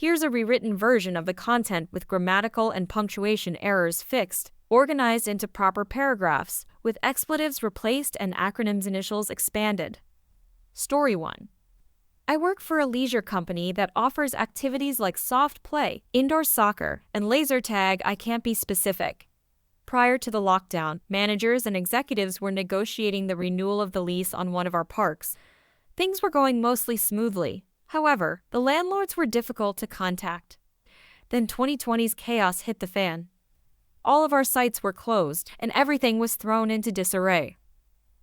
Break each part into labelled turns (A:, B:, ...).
A: Here's a rewritten version of the content with grammatical and punctuation errors fixed, organized into proper paragraphs, with expletives replaced and acronyms initials expanded. Story 1. I work for a leisure company that offers activities like soft play, indoor soccer, and laser tag. I can't be specific. Prior to the lockdown, managers and executives were negotiating the renewal of the lease on one of our parks. Things were going mostly smoothly. However, the landlords were difficult to contact. Then 2020's chaos hit the fan. All of our sites were closed, and everything was thrown into disarray.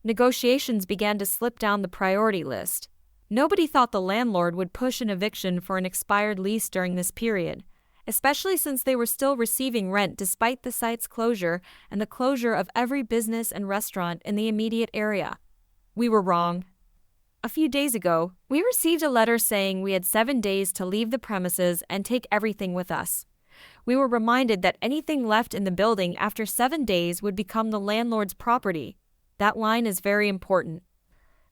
A: Negotiations began to slip down the priority list. Nobody thought the landlord would push an eviction for an expired lease during this period, especially since they were still receiving rent despite the site's closure and the closure of every business and restaurant in the immediate area. We were wrong. A few days ago, we received a letter saying we had 7 days to leave the premises and take everything with us. We were reminded that anything left in the building after 7 days would become the landlord's property. That line is very important.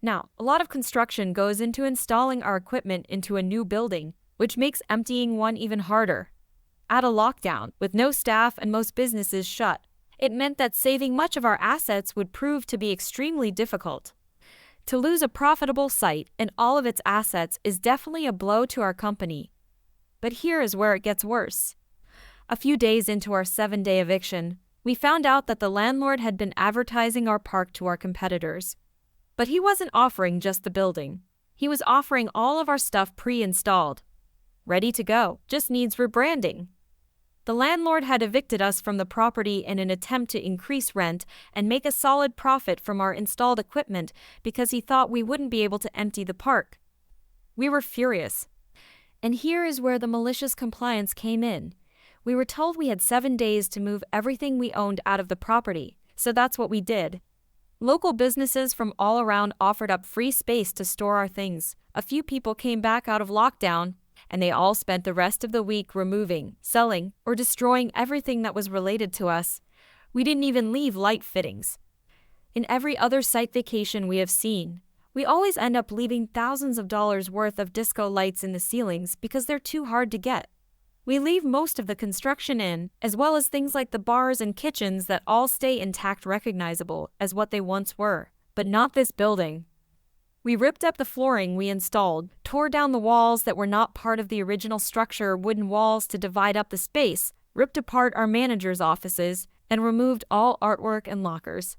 A: Now, a lot of construction goes into installing our equipment into a new building, which makes emptying one even harder. Add a lockdown, with no staff and most businesses shut. It meant that saving much of our assets would prove to be extremely difficult. To lose a profitable site and all of its assets is definitely a blow to our company. But here is where it gets worse. A few days into our 7-day eviction, we found out that the landlord had been advertising our park to our competitors. But he wasn't offering just the building. He was offering all of our stuff pre-installed. Ready to go, just needs rebranding. The landlord had evicted us from the property in an attempt to increase rent and make a solid profit from our installed equipment because he thought we wouldn't be able to empty the park. We were furious. And here is where the malicious compliance came in. We were told we had 7 days to move everything we owned out of the property, so that's what we did. Local businesses from all around offered up free space to store our things. A few people came back out of lockdown, and they all spent the rest of the week removing, selling, or destroying everything that was related to us. We didn't even leave light fittings. In every other site vacation we have seen, we always end up leaving thousands of dollars worth of disco lights in the ceilings because they're too hard to get. We leave most of the construction in, as well as things like the bars and kitchens that all stay intact, recognizable as what they once were, but not this building. We ripped up the flooring we installed, tore down the walls that were not part of the original structure, wooden walls to divide up the space, ripped apart our manager's offices, and removed all artwork and lockers.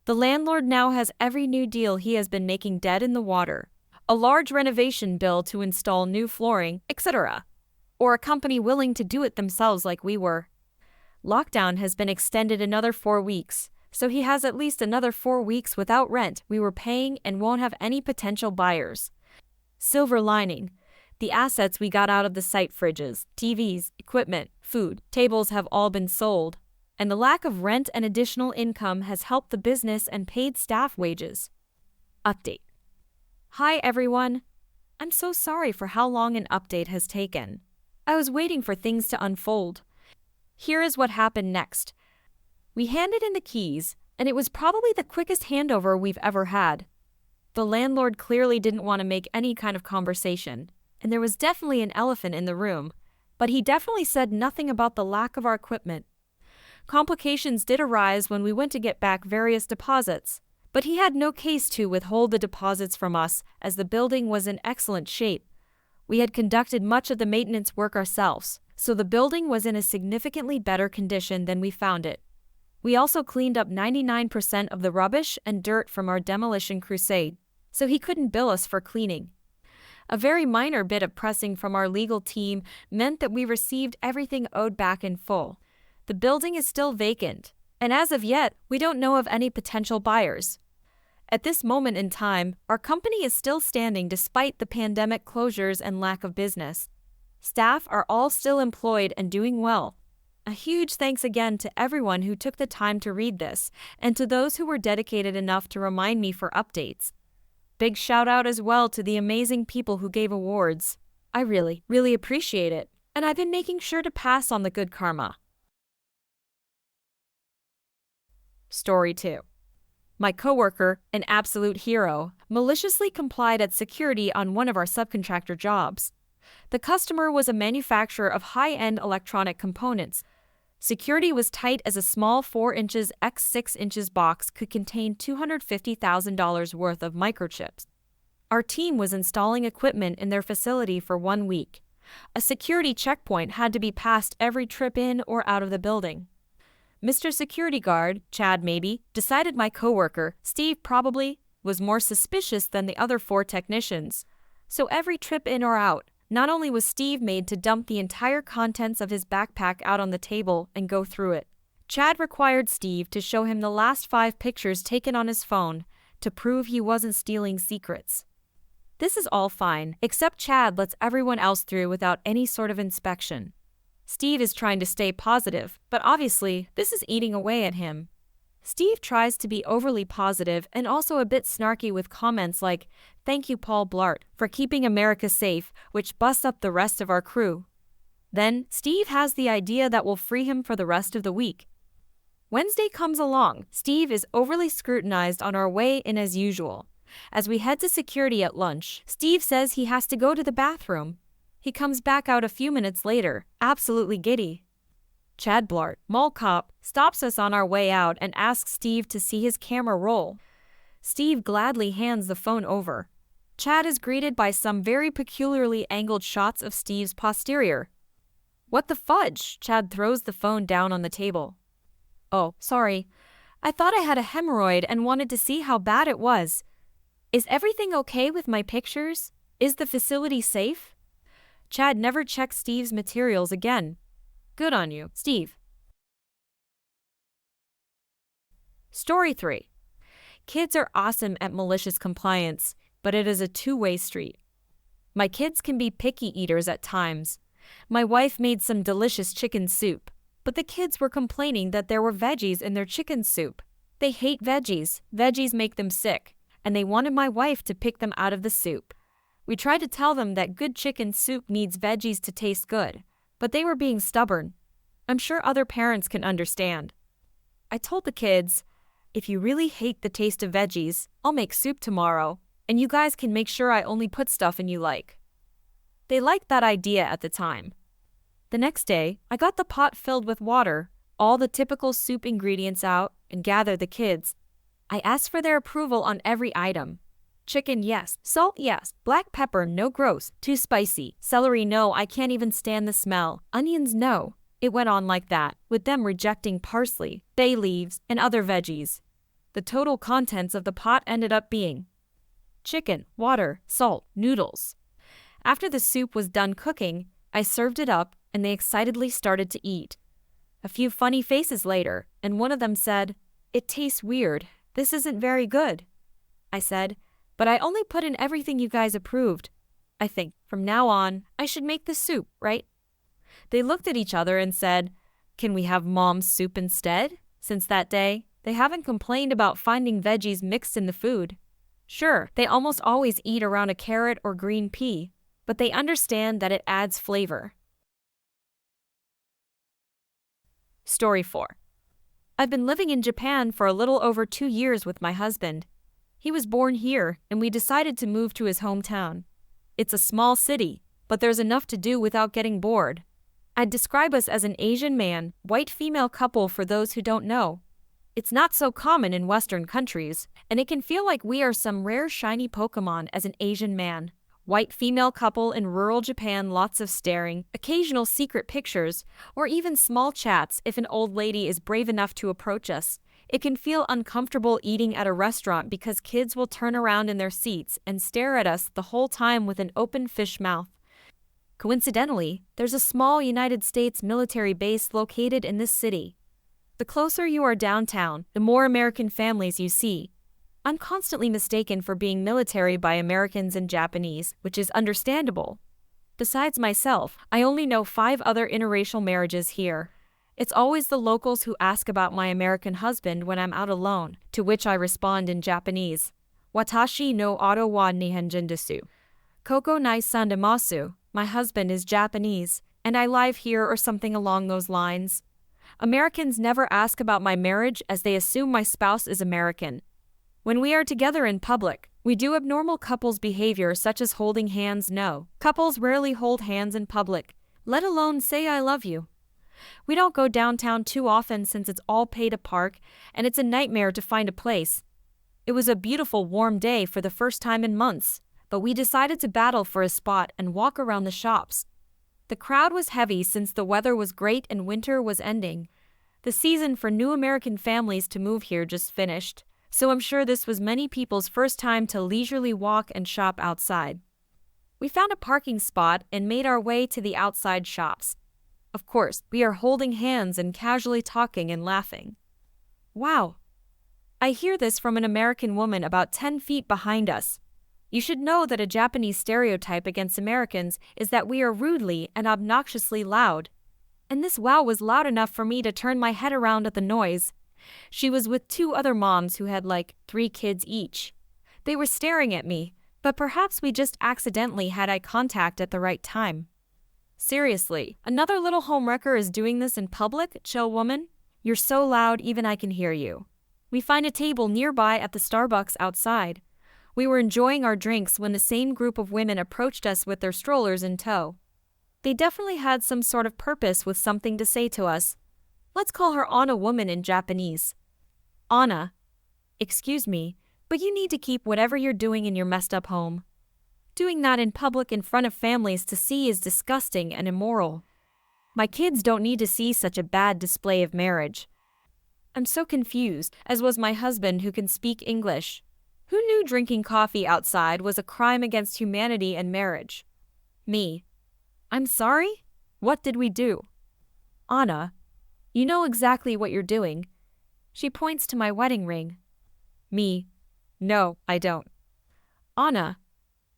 A: The landlord now has every new deal he has been making dead in the water, a large renovation bill to install new flooring, etc., or a company willing to do it themselves like we were. Lockdown has been extended another 4 weeks, so he has at least another 4 weeks without rent we were paying and won't have any potential buyers. Silver lining, the assets we got out of the site, fridges, TVs, equipment, food, tables, have all been sold, and the lack of rent and additional income has helped the business and paid staff wages. Update. Hi everyone. I'm so sorry for how long an update has taken. I was waiting for things to unfold. Here is what happened next. We handed in the keys, and it was probably the quickest handover we've ever had. The landlord clearly didn't want to make any kind of conversation, and there was definitely an elephant in the room, but he definitely said nothing about the lack of our equipment. Complications did arise when we went to get back various deposits, but he had no case to withhold the deposits from us as the building was in excellent shape. We had conducted much of the maintenance work ourselves, so the building was in a significantly better condition than we found it. We also cleaned up 99% of the rubbish and dirt from our demolition crusade, so he couldn't bill us for cleaning. A very minor bit of pressing from our legal team meant that we received everything owed back in full. The building is still vacant, and as of yet, we don't know of any potential buyers. At this moment in time, our company is still standing despite the pandemic closures and lack of business. Staff are all still employed and doing well. A huge thanks again to everyone who took the time to read this, and to those who were dedicated enough to remind me for updates. Big shout out as well to the amazing people who gave awards. I really, really appreciate it, and I've been making sure to pass on the good karma. Story 2. My coworker, an absolute hero, maliciously complied at security on one of our subcontractor jobs. The customer was a manufacturer of high-end electronic components. Security was tight as a small 4 inches x 6 inches box could contain $250,000 worth of microchips. Our team was installing equipment in their facility for 1 week. A security checkpoint had to be passed every trip in or out of the building. Mr. Security Guard, Chad maybe, decided my coworker, Steve probably, was more suspicious than the other 4 technicians. So every trip in or out, not only was Steve made to dump the entire contents of his backpack out on the table and go through it, Chad required Steve to show him the last 5 pictures taken on his phone to prove he wasn't stealing secrets. This is all fine, except Chad lets everyone else through without any sort of inspection. Steve is trying to stay positive, but obviously, this is eating away at him. Steve tries to be overly positive and also a bit snarky with comments like, "Thank you, Paul Blart, for keeping America safe," which busts up the rest of our crew. Then, Steve has the idea that will free him for the rest of the week. Wednesday comes along. Steve is overly scrutinized on our way in as usual. As we head to security at lunch, Steve says he has to go to the bathroom. He comes back out a few minutes later, absolutely giddy. Chad Blart, mall cop, stops us on our way out and asks Steve to see his camera roll. Steve gladly hands the phone over. Chad is greeted by some very peculiarly angled shots of Steve's posterior. "What the fudge?" Chad throws the phone down on the table. "Oh, sorry. I thought I had a hemorrhoid and wanted to see how bad it was. Is everything okay with my pictures? Is the facility safe?" Chad never checks Steve's materials again. Good on you, Steve. Story 3. Kids are awesome at malicious compliance, but it is a two-way street. My kids can be picky eaters at times. My wife made some delicious chicken soup, but the kids were complaining that there were veggies in their chicken soup. They hate veggies, veggies make them sick, and they wanted my wife to pick them out of the soup. We tried to tell them that good chicken soup needs veggies to taste good, but they were being stubborn. I'm sure other parents can understand. I told the kids, "If you really hate the taste of veggies, I'll make soup tomorrow, and you guys can make sure I only put stuff in you like." They liked that idea at the time. The next day, I got the pot filled with water, all the typical soup ingredients out, and gathered the kids. I asked for their approval on every item. Chicken, yes. Salt, yes. Black pepper, no, gross. Too spicy. Celery, no, I can't even stand the smell. Onions, no. It went on like that, with them rejecting parsley, bay leaves, and other veggies. The total contents of the pot ended up being chicken, water, salt, noodles. After the soup was done cooking, I served it up, and they excitedly started to eat. A few funny faces later, and one of them said, "It tastes weird. This isn't very good." I said, "But I only put in everything you guys approved. I think, from now on, I should make the soup, right?" They looked at each other and said, "Can we have Mom's soup instead?" Since that day, they haven't complained about finding veggies mixed in the food. Sure, they almost always eat around a carrot or green pea, but they understand that it adds flavor. Story 4. I've been living in Japan for a little over 2 years with my husband. He was born here, and we decided to move to his hometown. It's a small city, but there's enough to do without getting bored. I'd describe us as an Asian man, white female couple for those who don't know. It's not so common in Western countries, and it can feel like we are some rare shiny Pokemon as an Asian man. White female couple in rural Japan, lots of staring, occasional secret pictures, or even small chats if an old lady is brave enough to approach us. It can feel uncomfortable eating at a restaurant because kids will turn around in their seats and stare at us the whole time with an open fish mouth. Coincidentally, there's a small United States military base located in this city. The closer you are downtown, the more American families you see. I'm constantly mistaken for being military by Americans and Japanese, which is understandable. Besides myself, I only know 5 other interracial marriages here. It's always the locals who ask about my American husband when I'm out alone, to which I respond in Japanese. Watashi no ato wa Nihonjin desu. Koko nai sandemasu. My husband is Japanese, and I live here or something along those lines. Americans never ask about my marriage as they assume my spouse is American. When we are together in public, We do abnormal couples behavior such as holding hands. No, couples rarely hold hands in public, let alone say I love you. We don't go downtown too often since it's all pay to park, and it's a nightmare to find a place. It was a beautiful warm day for the first time in months, but we decided to battle for a spot and walk around the shops. The crowd was heavy since the weather was great and winter was ending. The season for new American families to move here just finished, so I'm sure this was many people's first time to leisurely walk and shop outside. We found a parking spot and made our way to the outside shops. Of course, we are holding hands and casually talking and laughing. Wow! I hear this from an American woman about 10 feet behind us. You should know that a Japanese stereotype against Americans is that we are rudely and obnoxiously loud. And this wow was loud enough for me to turn my head around at the noise. She was with 2 other moms who had 3 kids each. They were staring at me, but perhaps we just accidentally had eye contact at the right time. Seriously, another little homewrecker is doing this in public, chill woman? You're so loud even I can hear you. We find a table nearby at the Starbucks outside. We were enjoying our drinks when the same group of women approached us with their strollers in tow. They definitely had some sort of purpose with something to say to us. Let's call her Anna woman in Japanese. Anna. Excuse me, but you need to keep whatever you're doing in your messed up home. Doing that in public in front of families to see is disgusting and immoral. My kids don't need to see such a bad display of marriage. I'm so confused, as was my husband who can speak English. Who knew drinking coffee outside was a crime against humanity and marriage? Me. I'm sorry? What did we do? Anna. You know exactly what you're doing. She points to my wedding ring. Me. No, I don't. Anna.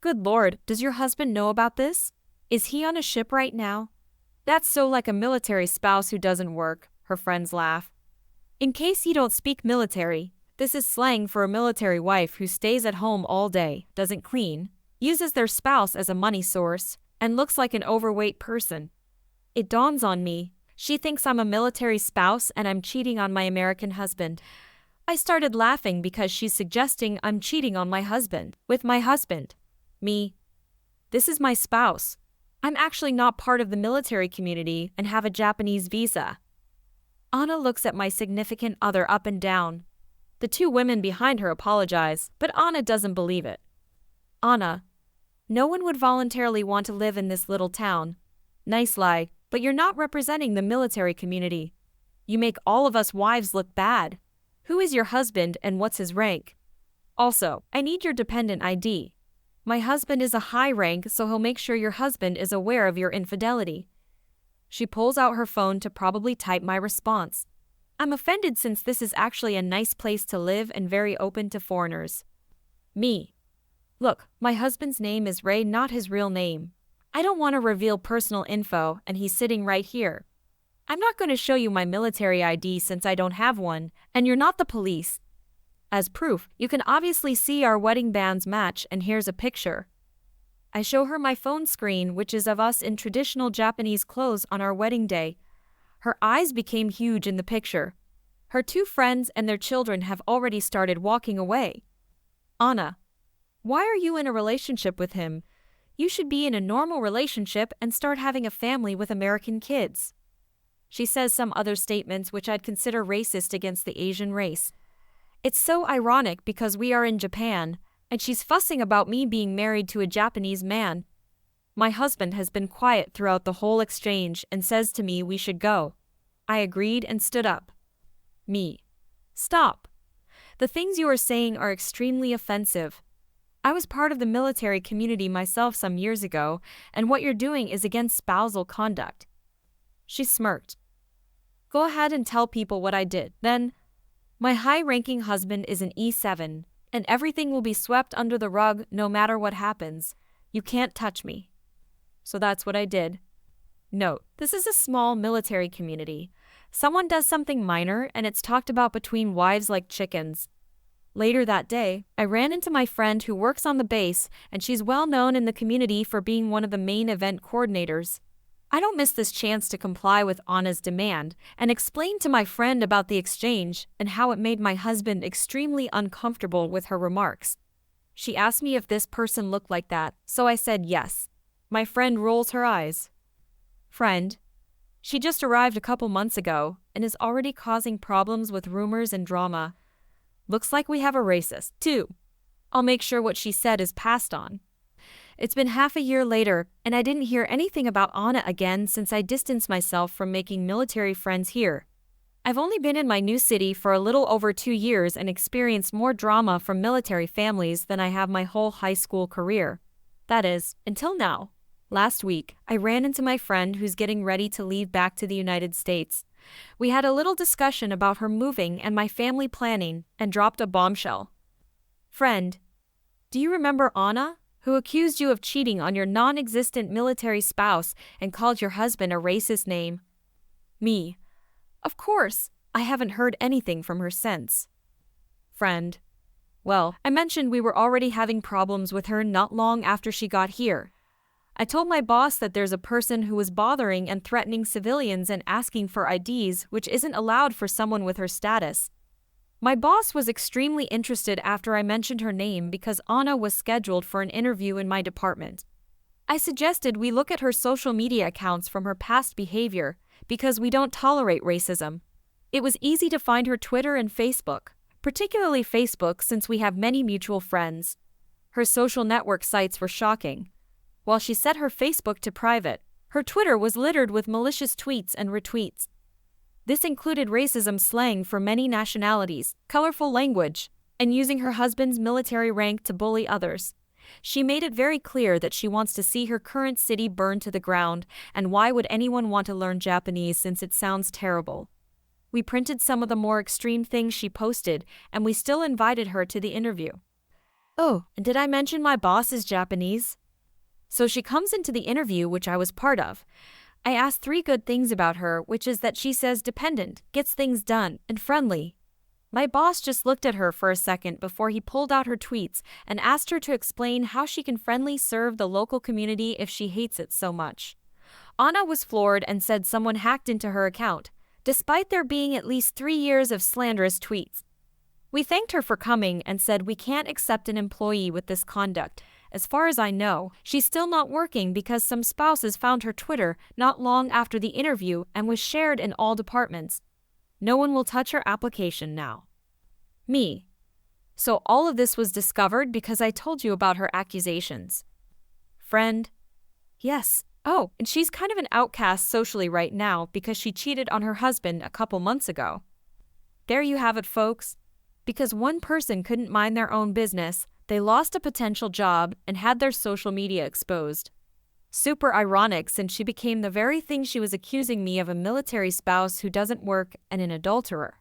A: Good Lord, does your husband know about this? Is he on a ship right now? That's so like a military spouse who doesn't work, her friends laugh. In case you don't speak military, this is slang for a military wife who stays at home all day, doesn't clean, uses their spouse as a money source, and looks like an overweight person. It dawns on me, she thinks I'm a military spouse and I'm cheating on my American husband. I started laughing because she's suggesting I'm cheating on my husband, with my husband. Me. This is my spouse. I'm actually not part of the military community and have a Japanese visa. Anna looks at my significant other up and down. The 2 women behind her apologize, but Anna doesn't believe it. Anna. No one would voluntarily want to live in this little town. Nice lie, but you're not representing the military community. You make all of us wives look bad. Who is your husband and what's his rank? Also, I need your dependent ID. My husband is a high rank, so he'll make sure your husband is aware of your infidelity. She pulls out her phone to probably type my response. I'm offended since this is actually a nice place to live and very open to foreigners. Me. Look, my husband's name is Ray, not his real name. I don't want to reveal personal info, and he's sitting right here. I'm not going to show you my military ID since I don't have one, and you're not the police. As proof, you can obviously see our wedding bands match, and here's a picture. I show her my phone screen, which is of us in traditional Japanese clothes on our wedding day. Her eyes became huge in the picture. Her 2 friends and their children have already started walking away. Anna. Why are you in a relationship with him? You should be in a normal relationship and start having a family with American kids. She says some other statements which I'd consider racist against the Asian race. It's so ironic because we are in Japan, and she's fussing about me being married to a Japanese man. My husband has been quiet throughout the whole exchange and says to me we should go. I agreed and stood up. Me. Stop. The things you are saying are extremely offensive. I was part of the military community myself some years ago, and what you're doing is against spousal conduct. She smirked. Go ahead and tell people what I did, then. My high-ranking husband is an E7, and everything will be swept under the rug no matter what happens. You can't touch me. So that's what I did. Note, this is a small military community. Someone does something minor and it's talked about between wives like chickens. Later that day, I ran into my friend who works on the base, and she's well known in the community for being one of the main event coordinators. I don't miss this chance to comply with Anna's demand and explain to my friend about the exchange and how it made my husband extremely uncomfortable with her remarks. She asked me if this person looked like that, so I said yes. My friend rolls her eyes. Friend. She just arrived a couple months ago and is already causing problems with rumors and drama. Looks like we have a racist, too. I'll make sure what she said is passed on. It's been half a year later, and I didn't hear anything about Anna again since I distanced myself from making military friends here. I've only been in my new city for a little over 2 years and experienced more drama from military families than I have my whole high school career. That is, until now. Last week, I ran into my friend who's getting ready to leave back to the United States. We had a little discussion about her moving and my family planning, and dropped a bombshell. Friend. Do you remember Anna, who accused you of cheating on your non-existent military spouse and called your husband a racist name? Me. Of course, I haven't heard anything from her since. Friend. Well, I mentioned we were already having problems with her not long after she got here. I told my boss that there's a person who was bothering and threatening civilians and asking for IDs, which isn't allowed for someone with her status. My boss was extremely interested after I mentioned her name because Anna was scheduled for an interview in my department. I suggested we look at her social media accounts from her past behavior because we don't tolerate racism. It was easy to find her Twitter and Facebook, particularly Facebook since we have many mutual friends. Her social network sites were shocking. While she set her Facebook to private, her Twitter was littered with malicious tweets and retweets. This included racism slang for many nationalities, colorful language, and using her husband's military rank to bully others. She made it very clear that she wants to see her current city burned to the ground, and why would anyone want to learn Japanese since it sounds terrible? We printed some of the more extreme things she posted, and we still invited her to the interview. Oh, and did I mention my boss is Japanese? So she comes into the interview, which I was part of. I asked 3 good things about her, which is that she says dependent, gets things done, and friendly. My boss just looked at her for a second before he pulled out her tweets and asked her to explain how she can friendly serve the local community if she hates it so much. Anna was floored and said someone hacked into her account, despite there being at least 3 years of slanderous tweets. We thanked her for coming and said we can't accept an employee with this conduct. As far as I know, she's still not working because some spouses found her Twitter not long after the interview and was shared in all departments. No one will touch her application now. Me. So all of this was discovered because I told you about her accusations. Friend. Yes. Oh, and she's kind of an outcast socially right now because she cheated on her husband a couple months ago. There you have it, folks. Because one person couldn't mind their own business, they lost a potential job and had their social media exposed. Super ironic since she became the very thing she was accusing me of, a military spouse who doesn't work and an adulterer.